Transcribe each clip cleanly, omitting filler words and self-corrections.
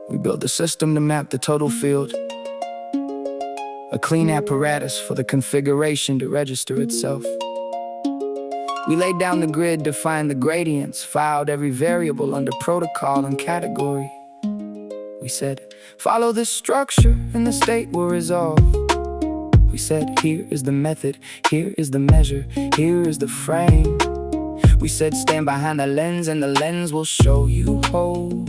We built a system to map the total field, a clean apparatus for the configuration to register itself. We laid down the grid, defined the gradients, filed every variable under protocol and category. We said, follow this structure and the state will resolve. We said, here is the method, here is the measure, here is the frame. We said, stand behind the lens and the lens will show you whole.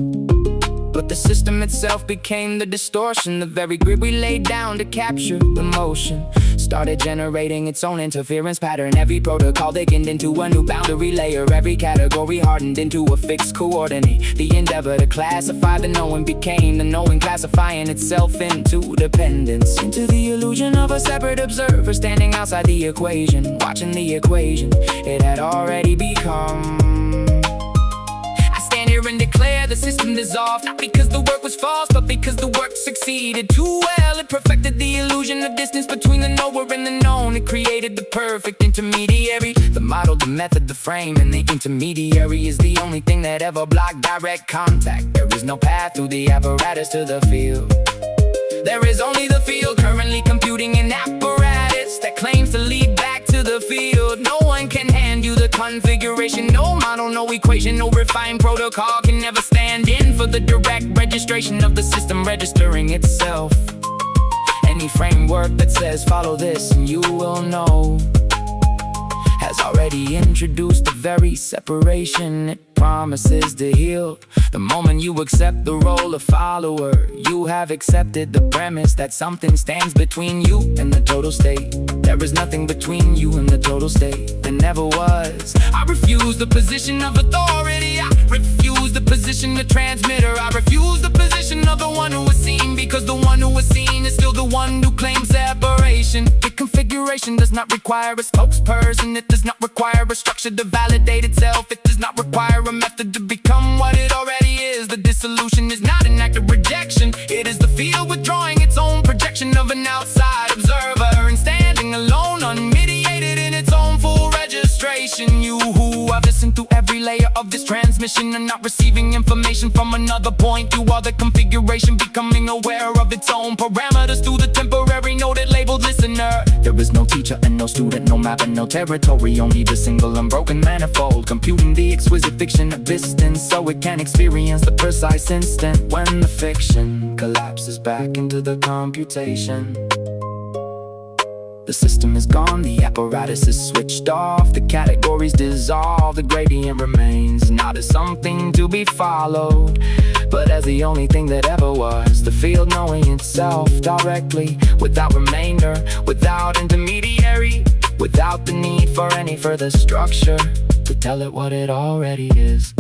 But the system itself became the distortion. The very grid we laid down to capture the motion started generating its own interference pattern. Every protocol thickened into a new boundary layer. Every category hardened into a fixed coordinate. The endeavor to classify the knowing became the knowing, classifying itself into dependence, into the illusion of a separate observer standing outside the equation, watching the equation it had already become. And declare the system dissolved, not because the work was false, but because the work succeeded too well. It perfected the illusion of distance between the knower and the known. It created the perfect intermediary, the model, the method, the frame, and the intermediary is the only thing that ever blocked direct contact. There is no path through the apparatus to the field. There is only the field currently computing an apparatus that claims to lead back to the field. No one can hand you the configuration, no model, no equation, no refined protocol can never stand in for the direct registration of the system registering itself. Any framework that says follow this and you will know has already introduced the very separation it promises to heal. The moment you accept the role of follower, you have accepted the premise that something stands between you and the total state. There is nothing between you and the total state. There never was. I refuse the position of authority. I refuse the position of transmitter. I refuse the position of the one who is seen, because the one who is seen is still the one who claims separation. The configuration does not require a spokesperson. It does not require a structure to validate itself. It does not require a method to become what it already is. The dissolution is not an act of rejection. It is the field withdrawing its own projection of an outside observer and standing alone, unmediated in its own full registration. You who have listened through every layer of this transmission are not receiving information from another point. You are the configuration becoming aware of its own parameters through the temporary noted labeled listener. There is no teacher and no student, no map and no territory, only the single unbroken manifold, computing the exquisite fiction of distance so it can experience the precise instant when the fiction collapses back into the computation. The system is gone, the apparatus is switched off, the categories dissolve, the gradient remains not as something to be followed, but as the only thing that ever was. The field knowing itself directly, without remainder, without intermediary, without the need for any further structure to tell it what it already is.